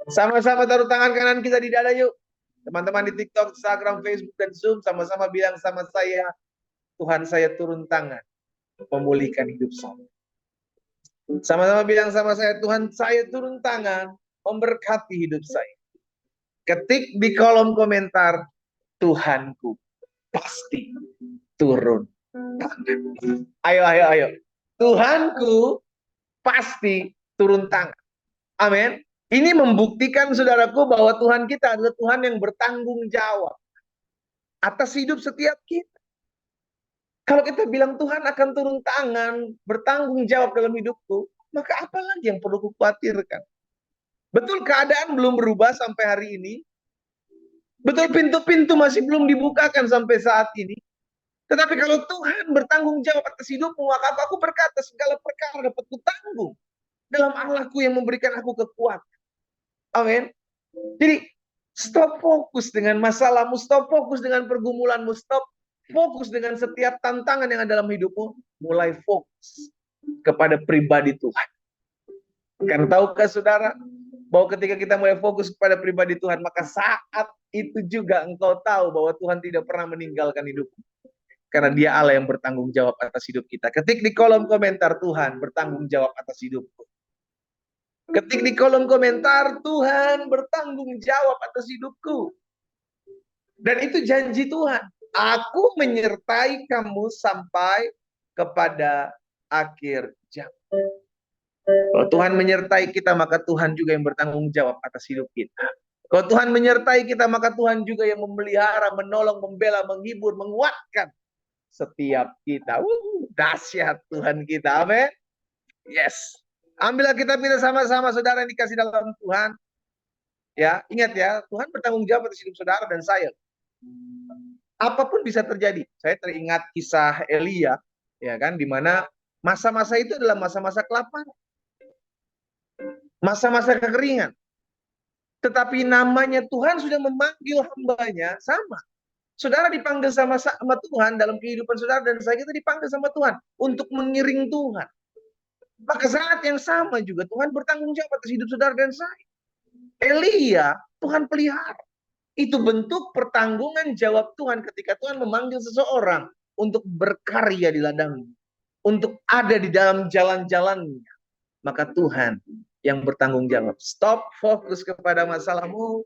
Sama-sama taruh tangan kanan kita di dada yuk. Teman-teman di TikTok, Instagram, Facebook, dan Zoom, sama-sama bilang sama saya, Tuhan saya turun tangan, memulihkan hidup saya. Sama-sama bilang sama saya, Tuhan saya turun tangan, memberkati hidup saya. Ketik di kolom komentar, Tuhanku pasti turun tangan. Ayo, ayo, ayo. Tuhanku pasti turun tangan. Amin. Ini membuktikan saudaraku bahwa Tuhan kita adalah Tuhan yang bertanggung jawab atas hidup setiap kita. Kalau kita bilang Tuhan akan turun tangan, bertanggung jawab dalam hidupku, maka apa lagi yang perlu kukhawatirkan? Betul keadaan belum berubah sampai hari ini. Betul pintu-pintu masih belum dibukakan sampai saat ini. Tetapi kalau Tuhan bertanggung jawab atas hidupmu, maka aku berkata segala perkara dapat kutanggung dalam Allahku yang memberikan aku kekuatan. Amin. Jadi stop fokus dengan masalahmu, stop fokus dengan pergumulanmu, stop fokus dengan setiap tantangan yang ada dalam hidupmu. Mulai fokus kepada pribadi Tuhan. Karena tahukah saudara, bahwa ketika kita mulai fokus kepada pribadi Tuhan, maka saat itu juga engkau tahu bahwa Tuhan tidak pernah meninggalkan hidupmu. Karena dia Allah yang bertanggung jawab atas hidup kita. Ketik di kolom komentar, Tuhan bertanggung jawab atas hidupku. Ketik di kolom komentar, Tuhan bertanggung jawab atas hidupku. Dan itu janji Tuhan. Aku menyertai kamu sampai kepada akhir zaman. Kalau Tuhan menyertai kita, maka Tuhan juga yang bertanggung jawab atas hidup kita. Kalau Tuhan menyertai kita, maka Tuhan juga yang memelihara, menolong, membela, menghibur, menguatkan setiap kita. Dahsyat Tuhan kita. Amin. Yes. Ambillah kita sama-sama saudara yang dikasih dalam Tuhan. Ya, ingat ya, Tuhan bertanggung jawab atas hidup saudara dan saya. Apapun bisa terjadi. Saya teringat kisah Elia, ya kan, di mana masa-masa itu adalah masa-masa kelaparan, masa-masa kekeringan. Tetapi namanya Tuhan sudah memanggil hambanya sama. Saudara dipanggil sama Tuhan dalam kehidupan saudara dan saya, kita dipanggil sama Tuhan untuk mengiring Tuhan. Maka saat yang sama juga Tuhan bertanggung jawab atas hidup saudara dan saya. Elia Tuhan pelihara. Itu bentuk pertanggungan jawab Tuhan ketika Tuhan memanggil seseorang untuk berkarya di ladangnya, untuk ada di dalam jalan-jalannya. Maka Tuhan yang bertanggung jawab. Stop fokus kepada masalahmu,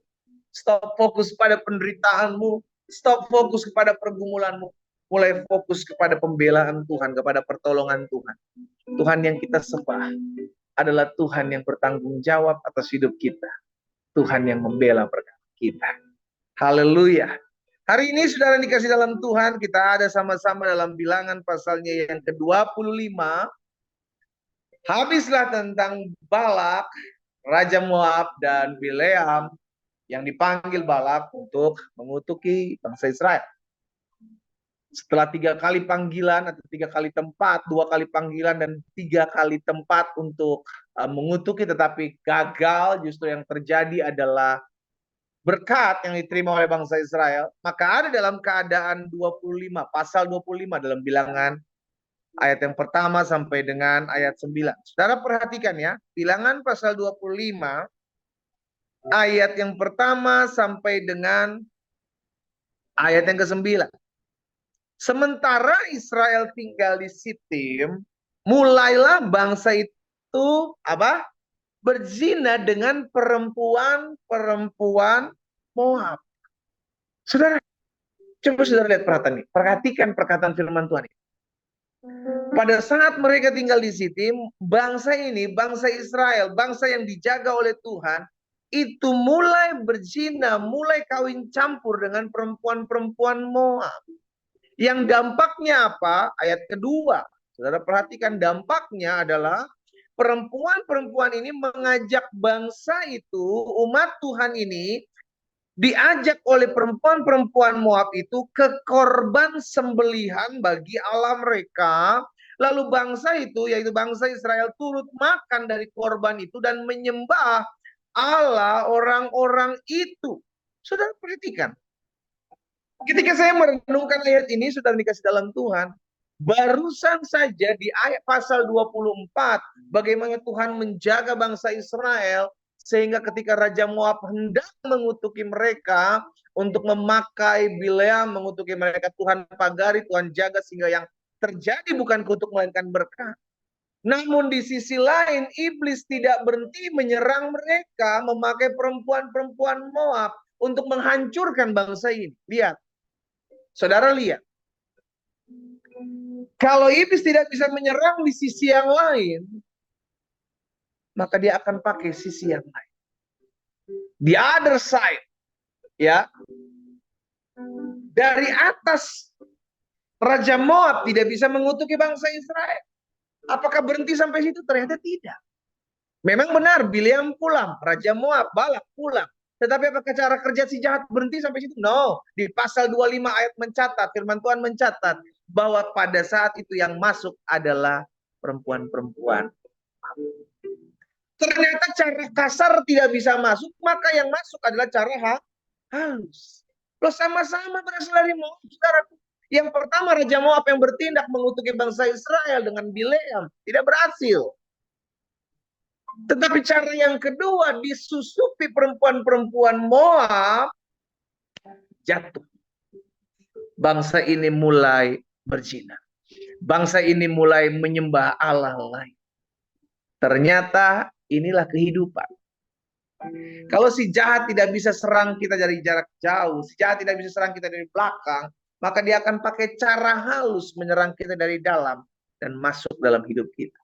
stop fokus pada penderitaanmu, stop fokus kepada pergumulanmu. Mulai fokus kepada pembelaan Tuhan, kepada pertolongan Tuhan. Tuhan yang kita sembah adalah Tuhan yang bertanggung jawab atas hidup kita. Tuhan yang membela perkara kita. Haleluya. Hari ini saudara dikasih dalam Tuhan, kita ada sama-sama dalam Bilangan pasalnya yang ke-25. Habislah tentang Balak, Raja Moab, dan Bileam yang dipanggil Balak untuk mengutuki bangsa Israel. Setelah 3 kali panggilan atau 3 kali tempat, 2 kali panggilan dan 3 kali tempat untuk mengutuki tetapi gagal, justru yang terjadi adalah berkat yang diterima oleh bangsa Israel. Maka ada dalam keadaan 25, pasal 25 dalam Bilangan ayat yang pertama sampai dengan ayat 9. Saudara perhatikan ya, Bilangan pasal 25 ayat yang pertama sampai dengan ayat yang ke-9. Sementara Israel tinggal di Sitim, mulailah bangsa itu apa? Berzina dengan perempuan-perempuan Moab. Saudara, coba saudara lihat perhatikan perkataan firman Tuhan ini. Pada saat mereka tinggal di Sitim, bangsa ini, bangsa Israel, bangsa yang dijaga oleh Tuhan, itu mulai berzina, mulai kawin campur dengan perempuan-perempuan Moab. Yang dampaknya apa? Ayat kedua. Saudara perhatikan, dampaknya adalah perempuan-perempuan ini mengajak bangsa itu, umat Tuhan ini, diajak oleh perempuan-perempuan Moab itu ke korban sembelihan bagi Allah mereka. Lalu bangsa itu, yaitu bangsa Israel, turut makan dari korban itu dan menyembah Allah orang-orang itu. Saudara perhatikan. Ketika saya merenungkan ayat ini, sudah dikasih dalam Tuhan, barusan saja di ayat pasal 24, bagaimana Tuhan menjaga bangsa Israel Sehingga ketika Raja Moab hendak mengutuki mereka, untuk memakai Bileam mengutuki mereka, Tuhan pagari, Tuhan jaga sehingga yang terjadi bukan kutuk melainkan berkat. Namun di sisi lain, iblis tidak berhenti menyerang mereka, memakai perempuan-perempuan Moab untuk menghancurkan bangsa ini. Lihat, saudara lihat. Kalau iblis tidak bisa menyerang di sisi yang lain, maka dia akan pakai sisi yang lain. The other side, ya. Dari atas, Raja Moab tidak bisa mengutuki bangsa Israel. Apakah berhenti sampai situ? Ternyata tidak. Memang benar, Bileam pulang, Raja Moab, Balak pulang. Tetapi apakah cara kerja si jahat berhenti sampai situ? No. Di pasal 25 ayat mencatat, firman Tuhan mencatat, bahwa pada saat itu yang masuk adalah perempuan-perempuan. Ternyata cara kasar tidak bisa masuk, maka yang masuk adalah cara halus. Loh, sama-sama berasal dari Moab, saudaraku. Yang pertama, Raja Moab yang bertindak mengutuki bangsa Israel dengan Bileam. Tidak berhasil. Tetapi cara yang kedua, disusupi perempuan-perempuan Moab, jatuh. Bangsa ini mulai berzina. Bangsa ini mulai menyembah Allah lain. Ternyata inilah kehidupan. Kalau si jahat tidak bisa serang kita dari jarak jauh, si jahat tidak bisa serang kita dari belakang, maka dia akan pakai cara halus menyerang kita dari dalam dan masuk dalam hidup kita.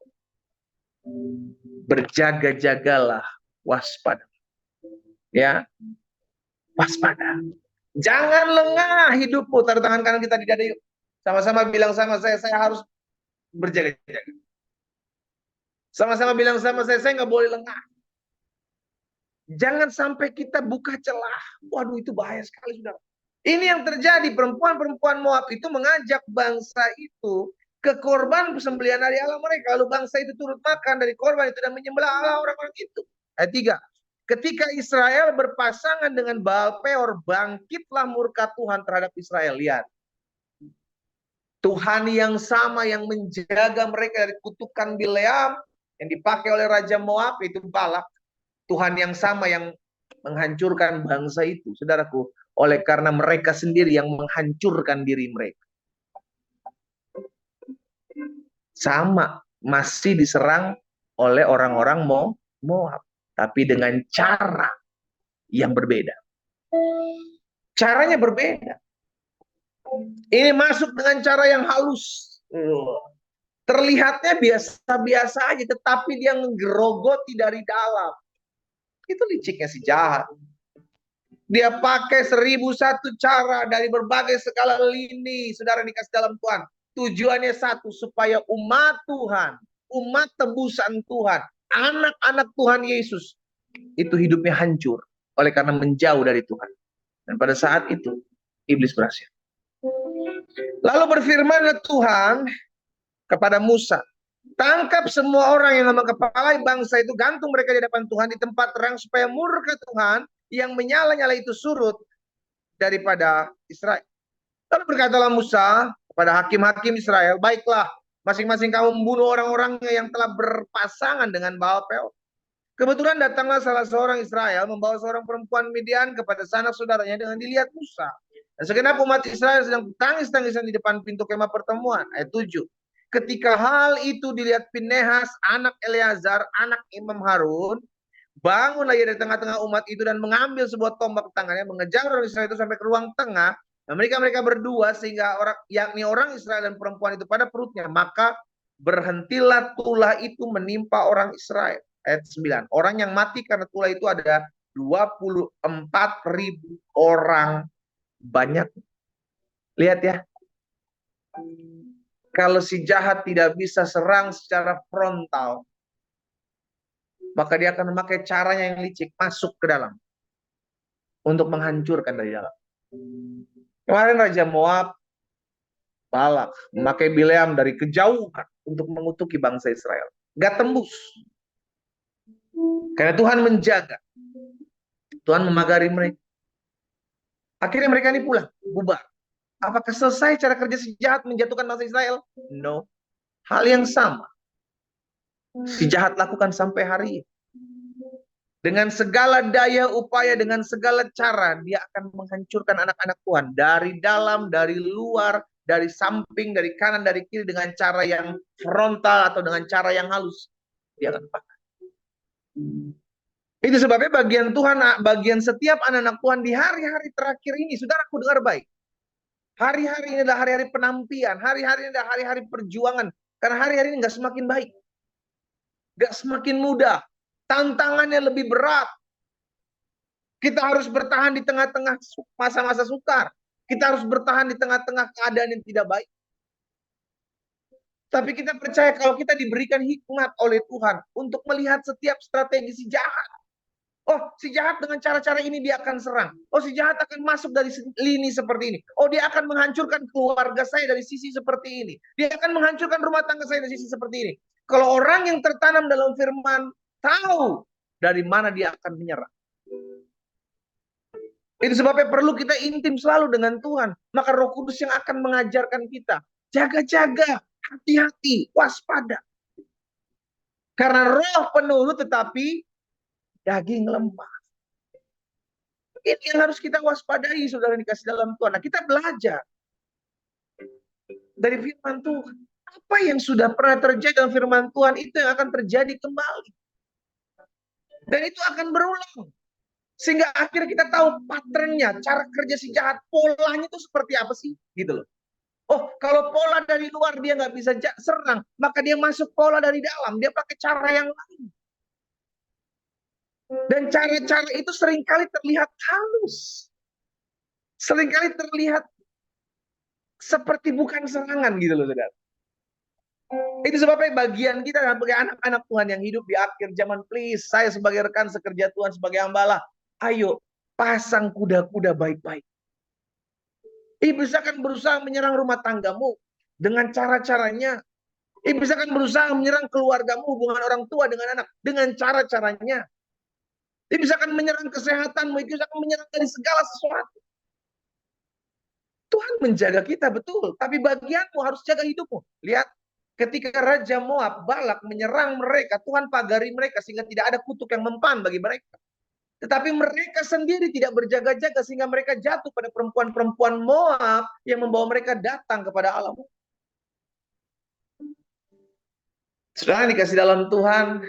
Berjaga-jagalah, waspada. Ya, waspada. Jangan lengah hidupmu. Taruh tangan kanan kita di dada yuk. Sama-sama bilang sama saya harus berjaga-jaga. Sama-sama bilang sama saya nggak boleh lengah. Jangan sampai kita buka celah. Waduh, itu bahaya sekali, saudara. Ini yang terjadi. Perempuan-perempuan Moab itu mengajak bangsa itu ke korban persembelihan dari Allah mereka. Lalu bangsa itu turut makan dari korban itu dan menyembelih Allah orang-orang itu. Ayat 3. Ketika Israel berpasangan dengan Baal Peor, bangkitlah murka Tuhan terhadap Israel. Lihat. Tuhan yang sama yang menjaga mereka dari kutukan Bileam yang dipakai oleh Raja Moab, itu Balak. Tuhan yang sama yang menghancurkan bangsa itu, saudaraku, oleh karena mereka sendiri yang menghancurkan diri mereka. Sama, masih diserang oleh orang-orang Moab, tapi dengan cara yang berbeda. Caranya berbeda. Ini masuk dengan cara yang halus. Terlihatnya biasa-biasa aja, tetapi dia menggerogoti dari dalam. Itu liciknya si jahat. Dia pakai 1001 cara dari berbagai segala lini, saudara dikasih dalam Tuhan. Tujuannya satu, supaya umat Tuhan, umat tebusan Tuhan, anak-anak Tuhan Yesus, itu hidupnya hancur oleh karena menjauh dari Tuhan. Dan pada saat itu, iblis berhasil. Lalu berfirmanlah Tuhan kepada Musa, tangkap semua orang yang mengepalai bangsa itu, gantung mereka di hadapan Tuhan di tempat terang, supaya murka Tuhan yang menyala-nyala itu surut daripada Israel. Lalu berkatalah Musa kepada hakim-hakim Israel, baiklah, masing-masing kamu membunuh orang-orangnya yang telah berpasangan dengan Baal Peor. Kebetulan datanglah salah seorang Israel membawa seorang perempuan Midian kepada sanak saudaranya dengan dilihat Musa. Dan segenap umat Israel sedang tangis-tangisan di depan pintu kemah pertemuan. Ayat 7. Ketika hal itu dilihat Pinehas, anak Eleazar, anak Imam Harun, bangunlah ia dari tengah-tengah umat itu dan mengambil sebuah tombak tangannya, mengejar orang Israel itu sampai ke ruang tengah. Dan mereka berdua, sehingga yakni orang Israel dan perempuan itu pada perutnya. Maka berhentilah tulah itu menimpa orang Israel. Ayat 9. Orang yang mati karena tulah itu ada 24.000 orang banyak. Lihat ya. Kalau si jahat tidak bisa serang secara frontal, maka dia akan memakai caranya yang licik, masuk ke dalam untuk menghancurkan dari dalam. Kemarin Raja Moab, Balak, memakai Bileam dari kejauhan untuk mengutuki bangsa Israel. Gak tembus. Karena Tuhan menjaga. Tuhan memagari mereka. Akhirnya mereka ini pulang, bubar. Apakah selesai cara kerja si jahat menjatuhkan bangsa Israel? No. Hal yang sama si jahat lakukan sampai hari ini. Dengan segala daya upaya, dengan segala cara, dia akan menghancurkan anak-anak Tuhan. Dari dalam, dari luar, dari samping, dari kanan, dari kiri. Dengan cara yang frontal atau dengan cara yang halus. Dia akan pakai. Itu sebabnya bagian Tuhan, bagian setiap anak-anak Tuhan di hari-hari terakhir ini. Saudaraku dengar baik. Hari-hari ini adalah hari-hari penampian. Hari-hari ini adalah hari-hari perjuangan. Karena hari-hari ini nggak semakin baik. Nggak semakin mudah. Tantangannya lebih berat. Kita harus bertahan di tengah-tengah masa-masa sukar. Kita harus bertahan di tengah-tengah keadaan yang tidak baik. Tapi kita percaya kalau kita diberikan hikmat oleh Tuhan untuk melihat setiap strategi si jahat. Oh, si jahat dengan cara-cara ini dia akan serang. Oh, si jahat akan masuk dari lini seperti ini. Oh, dia akan menghancurkan keluarga saya dari sisi seperti ini. Dia akan menghancurkan rumah tangga saya dari sisi seperti ini. Kalau orang yang tertanam dalam firman tahu dari mana dia akan menyerang. Itu sebabnya perlu kita intim selalu dengan Tuhan. Maka Roh Kudus yang akan mengajarkan kita. Jaga-jaga, hati-hati, waspada. Karena roh penurut tetapi daging lemah. Ini yang harus kita waspadai, saudara dikasih dalam Tuhan. Nah, kita belajar dari firman Tuhan. Apa yang sudah pernah terjadi dalam firman Tuhan, itu yang akan terjadi kembali. Dan itu akan berulang. Sehingga akhirnya kita tahu patternnya, cara kerja si jahat, polanya itu seperti apa sih? Gitu loh. Oh, kalau pola dari luar dia nggak bisa serang, maka dia masuk pola dari dalam. Dia pakai cara yang lain. Dan cara-cara itu seringkali terlihat halus. Seringkali terlihat seperti bukan serangan gitu loh, saudara. Itu sebabnya bagian kita sebagai anak-anak Tuhan yang hidup di akhir zaman, please, saya sebagai rekan sekerja Tuhan, sebagai hambalah, ayo pasang kuda-kuda baik-baik. Iblis akan berusaha menyerang rumah tanggamu dengan cara-caranya. Iblis akan berusaha menyerang keluargamu, hubungan orang tua dengan anak, dengan cara-caranya. Iblis akan menyerang kesehatanmu, Iblis akan menyerang dari segala sesuatu. Tuhan menjaga kita, betul. Tapi bagianmu harus jaga hidupmu. Lihat, ketika Raja Moab, Balak menyerang mereka, Tuhan pagari mereka sehingga tidak ada kutuk yang mempan bagi mereka. Tetapi mereka sendiri tidak berjaga-jaga sehingga mereka jatuh pada perempuan-perempuan Moab yang membawa mereka datang kepada Allah. Saudara dikasih dalam Tuhan,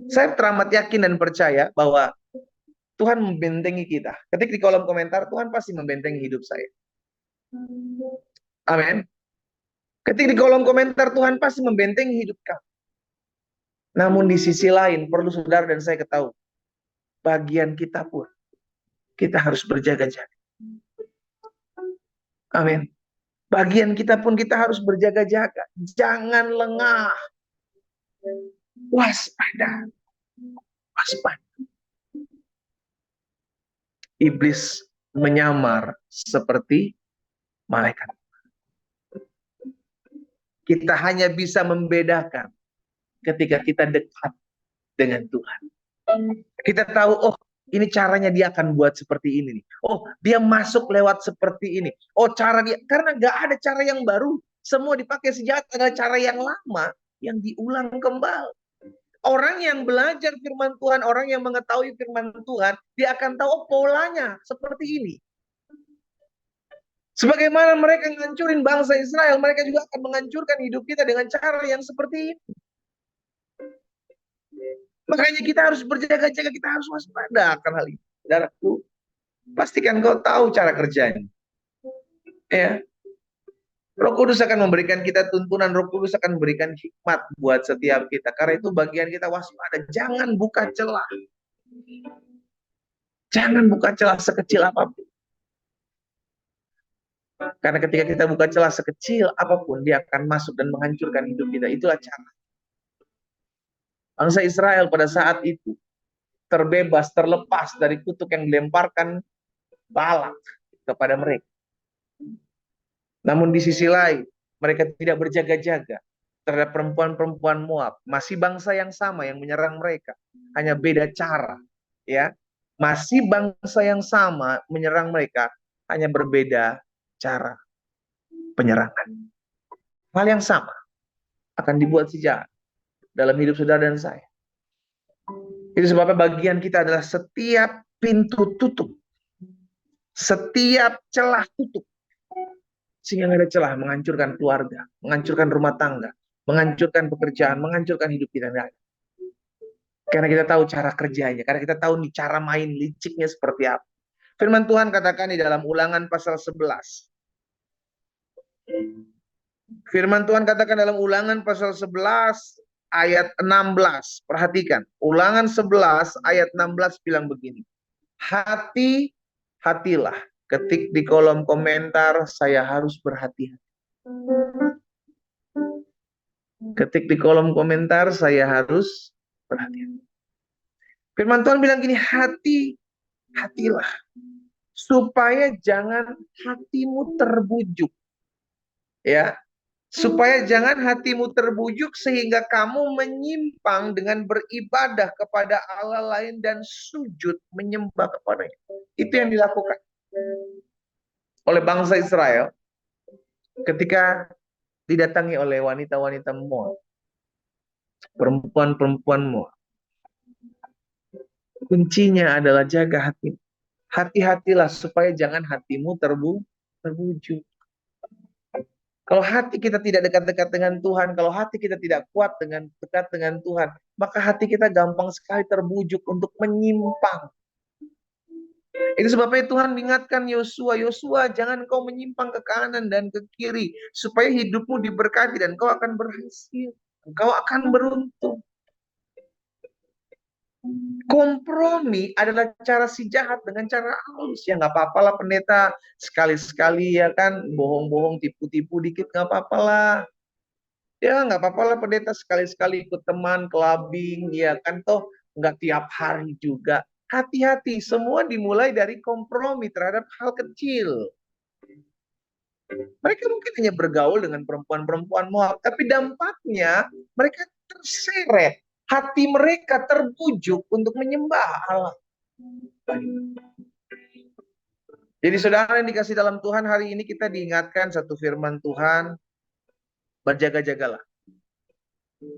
saya teramat yakin dan percaya bahwa Tuhan membentengi kita. Ketik di kolom komentar, Tuhan pasti membentengi hidup saya. Amin. Ketik di kolom komentar, Tuhan pasti membentengi hidup kamu. Namun di sisi lain, perlu saudara dan saya ketahui, bagian kita pun, kita harus berjaga-jaga. Amin. Bagian kita pun kita harus berjaga-jaga. Jangan lengah. Waspada. Waspada. Iblis menyamar seperti malaikat. Kita hanya bisa membedakan ketika kita dekat dengan Tuhan. Kita tahu, oh ini caranya dia akan buat seperti ini. Oh dia masuk lewat seperti ini. Oh cara dia, karena gak ada cara yang baru. Semua dipakai sejahat adalah cara yang lama yang diulang kembali. Orang yang belajar firman Tuhan, orang yang mengetahui firman Tuhan, dia akan tahu oh, polanya seperti ini. Sebagaimana mereka menghancurin bangsa Israel, mereka juga akan menghancurkan hidup kita dengan cara yang seperti ini. Makanya kita harus berjaga-jaga, kita harus waspada akan hal ini. Saudaraku, pastikan kau tahu cara kerjanya. Ya. Roh Kudus akan memberikan kita tuntunan, Roh Kudus akan memberikan hikmat buat setiap kita. Karena itu bagian kita waspada, jangan buka celah. Jangan buka celah sekecil apapun. Karena ketika kita buka celah sekecil apapun, dia akan masuk dan menghancurkan hidup kita. Itulah cara. Bangsa Israel pada saat itu terbebas, terlepas dari kutuk yang dilemparkan Balak kepada mereka. Namun di sisi lain, mereka tidak berjaga-jaga terhadap perempuan-perempuan Moab. Masih bangsa yang sama yang menyerang mereka. Hanya beda cara. Ya, masih bangsa yang sama menyerang mereka, hanya berbeda cara penyerangan. Hal yang sama akan dibuat si jahat dalam hidup saudara dan saya. Itu sebabnya bagian kita adalah setiap pintu tutup, setiap celah tutup. Sehingga nggak ada celah menghancurkan keluarga, menghancurkan rumah tangga, menghancurkan pekerjaan, menghancurkan hidup kita. Nggak ada. Karena kita tahu cara kerjanya, karena kita tahu nih cara main liciknya seperti apa. Firman Tuhan katakan di dalam Ulangan pasal 11. Firman Tuhan katakan dalam Ulangan pasal 11 ayat 16. Perhatikan, Ulangan 11 ayat 16 bilang begini. Hati-hatilah. Ketik di kolom komentar, saya harus berhati-hati. Ketik di kolom komentar, saya harus berhati-hati. Firman Tuhan bilang gini, hati-hatilah. Supaya jangan hatimu terbujuk. Ya, supaya jangan hatimu terbujuk sehingga kamu menyimpang dengan beribadah kepada Allah lain dan sujud menyembah kepadanya. Itu yang dilakukan oleh bangsa Israel ketika didatangi oleh wanita-wanita Moab, perempuan-perempuan Moab. Kuncinya adalah jaga hati. Hati-hatilah supaya jangan hatimu terbujuk. Kalau hati kita tidak dekat-dekat dengan Tuhan, kalau hati kita tidak kuat dekat dengan Tuhan, maka hati kita gampang sekali terbujuk untuk menyimpang. Itu sebabnya Tuhan mengingatkan Yosua, Yosua jangan kau menyimpang ke kanan dan ke kiri, supaya hidupmu diberkati dan kau akan berhasil, kau akan beruntung. Kompromi adalah cara si jahat dengan cara halus. Ya nggak apa-apa lah pendeta, sekali-sekali ya kan, bohong-bohong, tipu-tipu dikit nggak apa-apa lah. Ya nggak apa-apa lah pendeta, sekali-sekali ikut teman, clubbing, ya kan toh nggak tiap hari juga. Hati-hati, semua dimulai dari kompromi terhadap hal kecil. Mereka mungkin hanya bergaul dengan perempuan-perempuan Moab, tapi dampaknya mereka terseret. Hati mereka terbujuk untuk menyembah Allah. Jadi saudara yang dikasih dalam Tuhan, hari ini kita diingatkan satu firman Tuhan, berjaga-jagalah.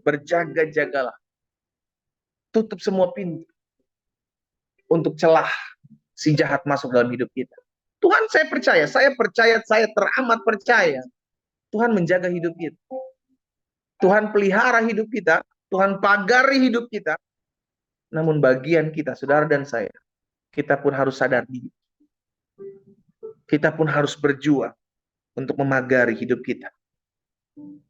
Berjaga-jagalah. Tutup semua pintu untuk celah si jahat masuk dalam hidup kita. Tuhan, saya percaya, saya teramat percaya Tuhan menjaga hidup kita. Tuhan pelihara hidup kita, Tuhan pagari hidup kita. Namun bagian kita, saudara dan saya, kita pun harus sadar diri. Kita pun harus berjuang untuk memagari hidup kita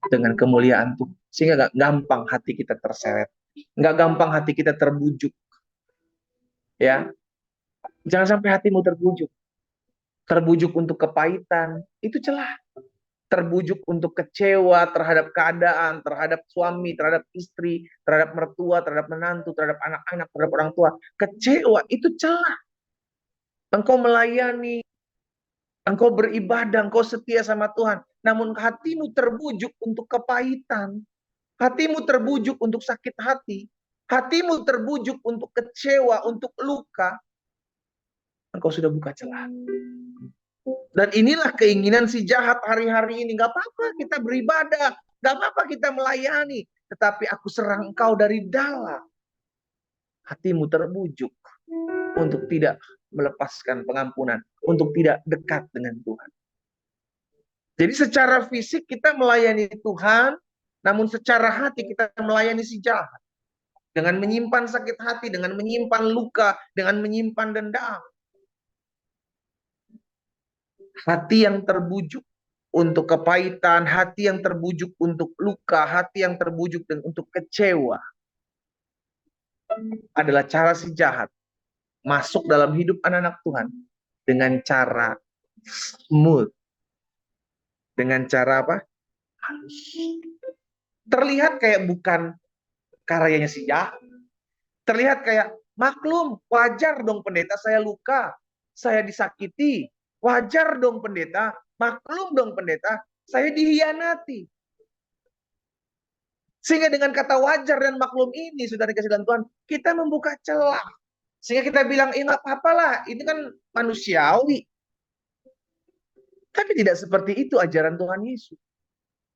dengan kemuliaan Tuhan. Sehingga gak gampang hati kita terseret. Gak gampang hati kita terbujuk. Ya, jangan sampai hatimu terbujuk. Terbujuk untuk kepahitan, itu celah. Terbujuk untuk kecewa terhadap keadaan, terhadap suami, terhadap istri, terhadap mertua, terhadap menantu, terhadap anak-anak, terhadap orang tua. Kecewa, itu celah. Engkau melayani, engkau beribadah, engkau setia sama Tuhan. Namun hatimu terbujuk untuk kepahitan. Hatimu terbujuk untuk sakit hati. Hatimu terbujuk untuk kecewa, untuk luka. Engkau sudah buka celah. Dan inilah keinginan si jahat hari-hari ini. Gak apa-apa kita beribadah. Gak apa-apa kita melayani. Tetapi aku serang engkau dari dalam. Hatimu terbujuk untuk tidak melepaskan pengampunan. Untuk tidak dekat dengan Tuhan. Jadi secara fisik kita melayani Tuhan. Namun secara hati kita melayani si jahat. Dengan menyimpan sakit hati. Dengan menyimpan luka. Dengan menyimpan dendam. Hati yang terbujuk untuk kepahitan, hati yang terbujuk untuk luka, hati yang terbujuk untuk kecewa adalah cara si jahat masuk dalam hidup anak-anak Tuhan dengan cara smooth, dengan cara apa? Halus. Terlihat kayak bukan karyanya si jahat. Terlihat kayak maklum, wajar dong pendeta saya luka, saya disakiti. Wajar dong pendeta, maklum dong pendeta, saya dihianati. Sehingga dengan kata wajar dan maklum ini, sudah dikasih dalam Tuhan, kita membuka celah. Sehingga kita bilang, nggak apa-apa lah, itu kan manusiawi. Tapi tidak seperti itu ajaran Tuhan Yesus.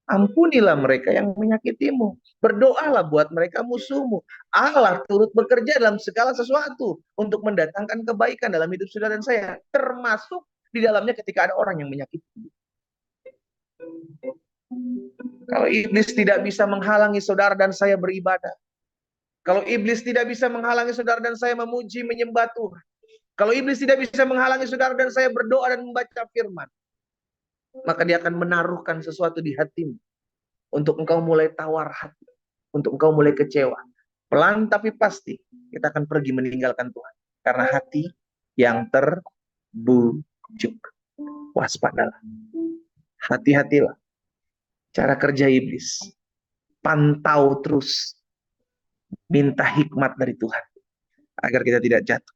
Ampunilah mereka yang menyakitimu. Berdoalah buat mereka musuhmu. Allah turut bekerja dalam segala sesuatu untuk mendatangkan kebaikan dalam hidup saudara dan saya. Termasuk di dalamnya ketika ada orang yang menyakiti. Kalau iblis tidak bisa menghalangi saudara dan saya beribadah. Kalau iblis tidak bisa menghalangi saudara dan saya memuji, menyembah Tuhan. Kalau iblis tidak bisa menghalangi saudara dan saya berdoa dan membaca firman, maka dia akan menaruhkan sesuatu di hatimu untuk engkau mulai tawar hati, untuk engkau mulai kecewa. Pelan tapi pasti kita akan pergi meninggalkan Tuhan. Karena hati yang terbujuk. Waspadalah. Hati-hatilah. Cara kerja iblis. Pantau terus. Minta hikmat dari Tuhan. Agar kita tidak jatuh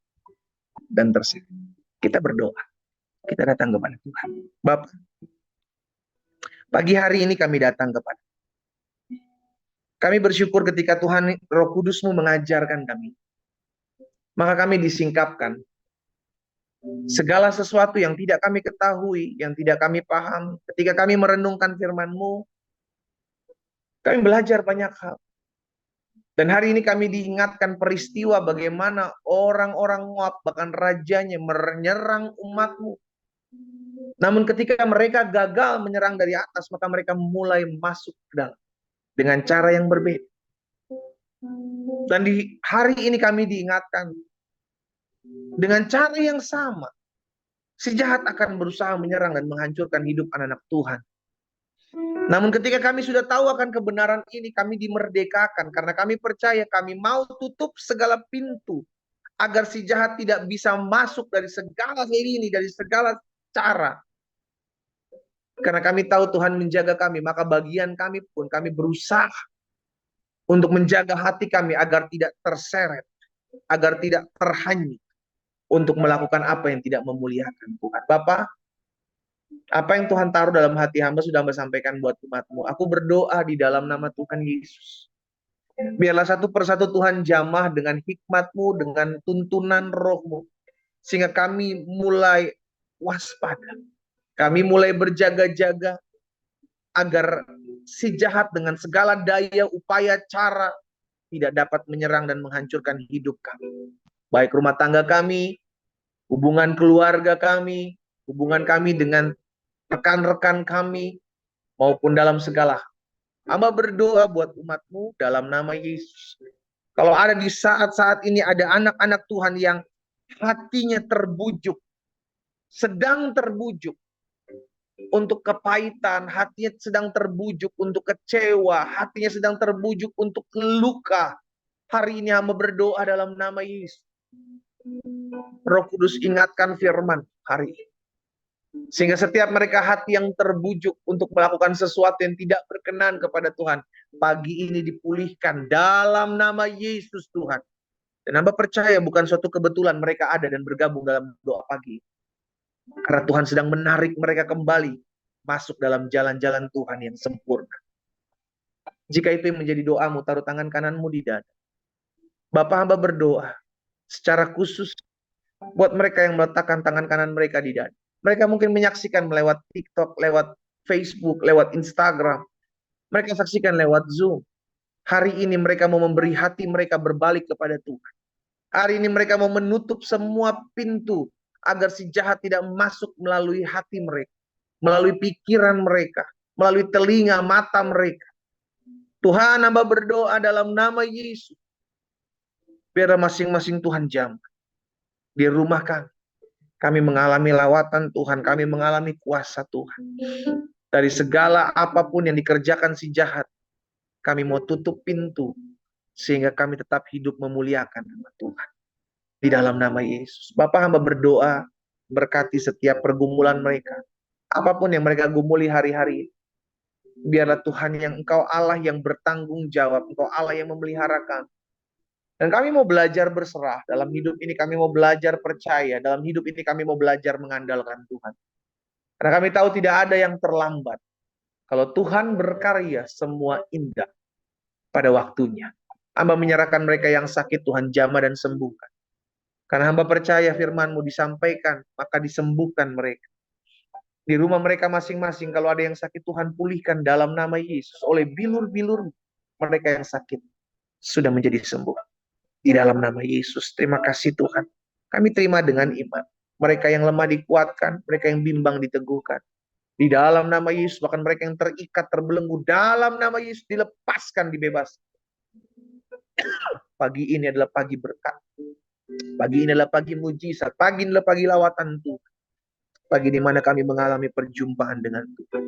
dan terseret. Kita berdoa. Kita datang kepada Tuhan. Bapak, pagi hari ini kami datang kepada. Kami bersyukur ketika Tuhan Roh Kudus-Mu mengajarkan kami. Maka kami disingkapkan. Segala sesuatu yang tidak kami ketahui, yang tidak kami paham, ketika kami merenungkan firman-Mu, kami belajar banyak hal. Dan hari ini kami diingatkan peristiwa bagaimana orang-orang Moab, bahkan rajanya menyerang umat-Mu. Namun ketika mereka gagal menyerang dari atas, maka mereka mulai masuk ke dalam dengan cara yang berbeda. Dan di hari ini kami diingatkan dengan cara yang sama. Si jahat akan berusaha menyerang dan menghancurkan hidup anak-anak Tuhan. Namun ketika kami sudah tahu akan kebenaran ini, kami dimerdekakan. Karena kami percaya kami mau tutup segala pintu. Agar si jahat tidak bisa masuk dari segala lini, dari segala cara. Karena kami tahu Tuhan menjaga kami, maka bagian kami pun kami berusaha untuk menjaga hati kami agar tidak terseret, agar tidak terhanyut untuk melakukan apa yang tidak memuliakan Tuhan. Bapak, apa yang Tuhan taruh dalam hati hamba sudah hamba sampaikan buat umat-Mu. Aku berdoa di dalam nama Tuhan Yesus. Biarlah satu persatu Tuhan jamah dengan hikmat-Mu, dengan tuntunan Roh-Mu. Sehingga kami mulai waspada. Kami mulai berjaga-jaga agar si jahat dengan segala daya, upaya, cara tidak dapat menyerang dan menghancurkan hidup kami. Baik rumah tangga kami, hubungan keluarga kami, hubungan kami dengan rekan-rekan kami, maupun dalam segala. Hamba berdoa buat umat-Mu dalam nama Yesus. Kalau ada di saat-saat ini ada anak-anak Tuhan yang hatinya terbujuk, sedang terbujuk untuk kepahitan, hatinya sedang terbujuk untuk kecewa, hatinya sedang terbujuk untuk luka. Hari ini hamba berdoa dalam nama Yesus. Roh Kudus ingatkan firman hari ini. Sehingga setiap mereka hati yang terbujuk untuk melakukan sesuatu yang tidak berkenan kepada Tuhan, pagi ini dipulihkan dalam nama Yesus Tuhan. Dan hamba percaya bukan suatu kebetulan mereka ada dan bergabung dalam doa pagi. Karena Tuhan sedang menarik mereka kembali masuk dalam jalan-jalan Tuhan yang sempurna. Jika itu yang menjadi doamu, taruh tangan kananmu di dada. Bapak hamba berdoa secara khusus buat mereka yang meletakkan tangan kanan mereka di dada. Mereka mungkin menyaksikan lewat TikTok, lewat Facebook, lewat Instagram. Mereka saksikan lewat Zoom. Hari ini mereka mau memberi hati mereka berbalik kepada Tuhan. Hari ini mereka mau menutup semua pintu agar si jahat tidak masuk melalui hati mereka, melalui pikiran mereka, melalui telinga, mata mereka. Tuhan, hamba berdoa dalam nama Yesus. Biar masing-masing Tuhan jamah di rumah kami. Kami mengalami lawatan Tuhan, kami mengalami kuasa Tuhan. Dari segala apapun yang dikerjakan si jahat, kami mau tutup pintu, sehingga kami tetap hidup memuliakan nama Tuhan. Di dalam nama Yesus. Bapak hamba berdoa, berkati setiap pergumulan mereka. Apapun yang mereka gumuli hari-hari, biarlah Tuhan yang Engkau Allah yang bertanggung jawab, Engkau Allah yang memelihara kami. Dan kami mau belajar berserah. Dalam hidup ini kami mau belajar percaya. Dalam hidup ini kami mau belajar mengandalkan Tuhan. Karena kami tahu tidak ada yang terlambat. Kalau Tuhan berkarya, semua indah pada waktunya. Hamba menyerahkan mereka yang sakit, Tuhan jamah dan sembuhkan. Karena hamba percaya firman-Mu disampaikan, maka disembuhkan mereka. Di rumah mereka masing-masing, kalau ada yang sakit, Tuhan pulihkan dalam nama Yesus. Oleh bilur-bilur mereka yang sakit sudah menjadi sembuh. Di dalam nama Yesus, terima kasih Tuhan. Kami terima dengan iman. Mereka yang lemah dikuatkan, mereka yang bimbang diteguhkan. Di dalam nama Yesus, bahkan mereka yang terikat, terbelenggu, dalam nama Yesus dilepaskan, dibebaskan. Pagi ini adalah pagi berkat. Pagi ini adalah pagi mujizat. Pagi ini adalah pagi lawatan Tuhan. Pagi di mana kami mengalami perjumpaan dengan Tuhan.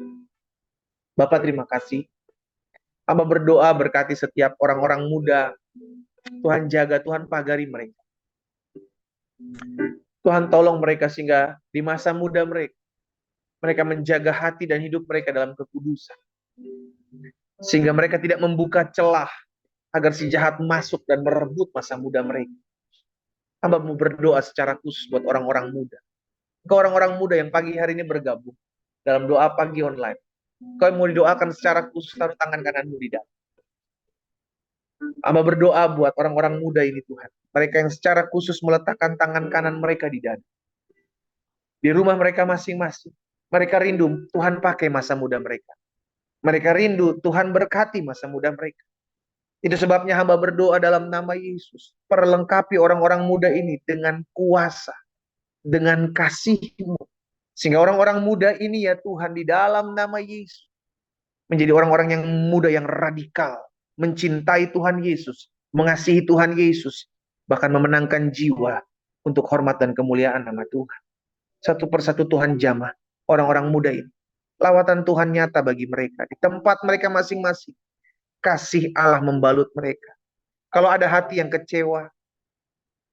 Bapak terima kasih. Hamba berdoa berkati setiap orang-orang muda. Tuhan jaga, Tuhan pagari mereka. Tuhan tolong mereka sehingga di masa muda mereka menjaga hati dan hidup mereka dalam kekudusan. Sehingga mereka tidak membuka celah agar si jahat masuk dan merebut masa muda mereka. Hamba mau berdoa secara khusus buat orang-orang muda. Ke orang-orang muda yang pagi hari ini bergabung dalam doa pagi online. Kau mau didoakan secara khusus, taruh tangan kananmu di dalam. Hamba berdoa buat orang-orang muda ini Tuhan. Mereka yang secara khusus meletakkan tangan kanan mereka di dada. Di rumah mereka masing-masing. Mereka rindu Tuhan pakai masa muda mereka. Mereka rindu Tuhan berkati masa muda mereka. Itu sebabnya hamba berdoa dalam nama Yesus. Perlengkapi orang-orang muda ini dengan kuasa. Dengan kasih-Mu. Sehingga orang-orang muda ini ya Tuhan di dalam nama Yesus. Menjadi orang-orang yang muda yang radikal. Mencintai Tuhan Yesus. Mengasihi Tuhan Yesus. Bahkan memenangkan jiwa untuk hormat dan kemuliaan nama Tuhan. Satu persatu Tuhan jamah orang-orang muda ini. Lawatan Tuhan nyata bagi mereka. Di tempat mereka masing-masing. Kasih Allah membalut mereka. Kalau ada hati yang kecewa,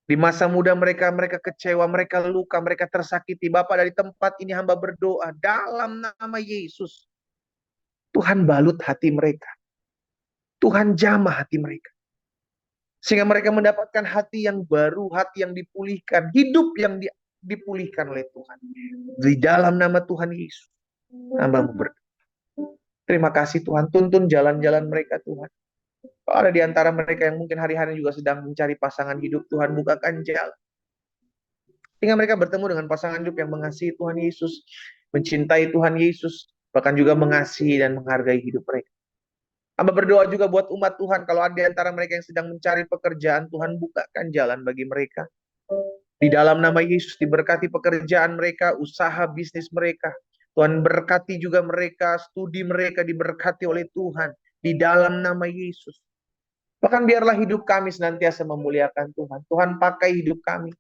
di masa muda mereka kecewa, mereka luka, mereka tersakiti. Bapak dari tempat ini hamba berdoa dalam nama Yesus. Tuhan balut hati mereka. Tuhan jamah hati mereka. Sehingga mereka mendapatkan hati yang baru, hati yang dipulihkan, hidup yang dipulihkan oleh Tuhan. Di dalam nama Tuhan Yesus. Hamba berdoa. Terima kasih Tuhan, tuntun jalan-jalan mereka Tuhan. Kalau ada di antara mereka yang mungkin hari-hari juga sedang mencari pasangan hidup, Tuhan bukakan jalan. Sehingga mereka bertemu dengan pasangan hidup yang mengasihi Tuhan Yesus, mencintai Tuhan Yesus, bahkan juga mengasihi dan menghargai hidup mereka. Hamba berdoa juga buat umat Tuhan, kalau ada di antara mereka yang sedang mencari pekerjaan, Tuhan bukakan jalan bagi mereka. Di dalam nama Yesus diberkati pekerjaan mereka, usaha bisnis mereka. Tuhan berkati juga mereka, studi mereka diberkati oleh Tuhan. Di dalam nama Yesus. Bahkan biarlah hidup kami senantiasa memuliakan Tuhan. Tuhan pakai hidup kami.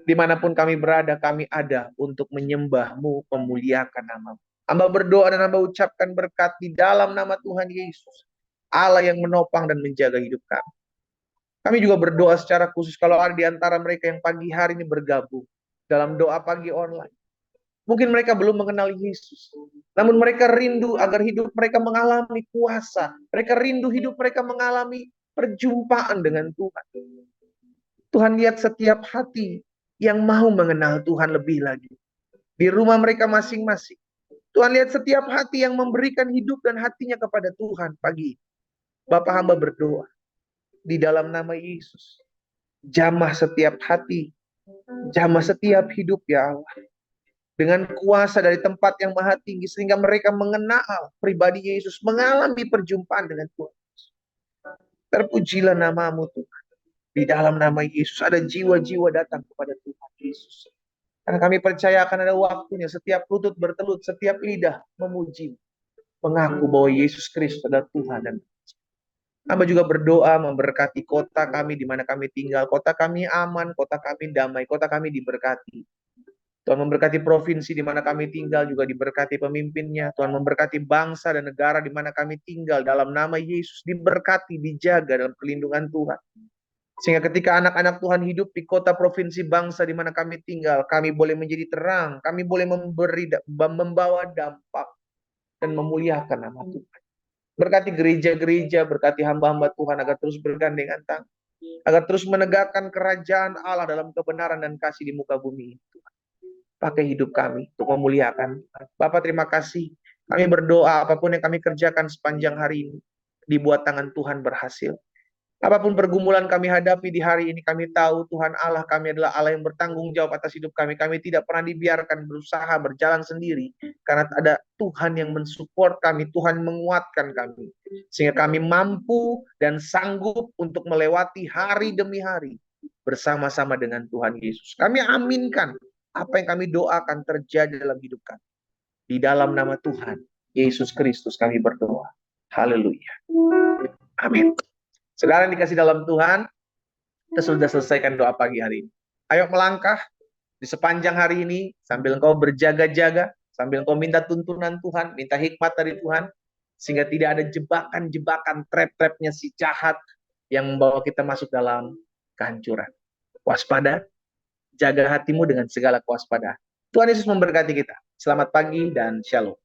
Dimanapun kami berada, kami ada untuk menyembah-Mu, memuliakan nama-Mu. Hamba berdoa dan hamba ucapkan berkat di dalam nama Tuhan Yesus. Allah yang menopang dan menjaga hidup kami. Kami juga berdoa secara khusus kalau ada di antara mereka yang pagi hari ini bergabung dalam doa pagi online. Mungkin mereka belum mengenal Yesus. Namun mereka rindu agar hidup mereka mengalami kuasa. Mereka rindu hidup mereka mengalami perjumpaan dengan Tuhan. Tuhan lihat setiap hati yang mau mengenal Tuhan lebih lagi. Di rumah mereka masing-masing. Tuhan lihat setiap hati yang memberikan hidup dan hatinya kepada Tuhan pagi. Bapak hamba berdoa. Di dalam nama Yesus. Jamah setiap hati. Jamah setiap hidup ya Allah. Dengan kuasa dari tempat yang maha tinggi. Sehingga mereka mengenal pribadi Yesus. Mengalami perjumpaan dengan Tuhan. Terpujilah nama-Mu Tuhan. Di dalam nama Yesus. Ada jiwa-jiwa datang kepada Tuhan Yesus. Karena kami percaya akan ada waktunya. Setiap lutut bertelut. Setiap lidah memuji. Mengaku bahwa Yesus Kristus adalah Tuhan. Dan hamba juga berdoa memberkati kota kami di mana kami tinggal. Kota kami aman. Kota kami damai. Kota kami diberkati. Tuhan memberkati provinsi di mana kami tinggal, juga diberkati pemimpinnya. Tuhan memberkati bangsa dan negara di mana kami tinggal. Dalam nama Yesus diberkati, dijaga dalam perlindungan Tuhan. Sehingga ketika anak-anak Tuhan hidup di kota, provinsi, bangsa di mana kami tinggal, kami boleh menjadi terang. Kami boleh membawa dampak dan memuliakan nama Tuhan. Berkati gereja-gereja, berkati hamba-hamba Tuhan agar terus bergandengan tangan. Agar terus menegakkan kerajaan Allah dalam kebenaran dan kasih di muka bumi itu. Pakai hidup kami untuk memuliakan. Bapak terima kasih. Kami berdoa apapun yang kami kerjakan sepanjang hari ini. Dibuat tangan Tuhan berhasil. Apapun pergumulan kami hadapi di hari ini, kami tahu Tuhan Allah kami adalah Allah yang bertanggung jawab atas hidup kami. Kami tidak pernah dibiarkan berusaha berjalan sendiri, karena ada Tuhan yang mensupport kami, Tuhan menguatkan kami. Sehingga kami mampu dan sanggup untuk melewati hari demi hari bersama-sama dengan Tuhan Yesus. Kami aminkan apa yang kami doakan terjadi dalam hidup kami. Di dalam nama Tuhan Yesus Kristus kami berdoa. Haleluya. Amin. Saudara yang dikasih dalam Tuhan, kita sudah selesaikan doa pagi hari ini. Ayo melangkah di sepanjang hari ini, sambil engkau berjaga-jaga, sambil engkau minta tuntunan Tuhan, minta hikmat dari Tuhan, sehingga tidak ada jebakan-jebakan, trap-trapnya si jahat yang membawa kita masuk dalam kehancuran. Waspada, jaga hatimu dengan segala kewaspadaan. Tuhan Yesus memberkati kita. Selamat pagi dan shalom.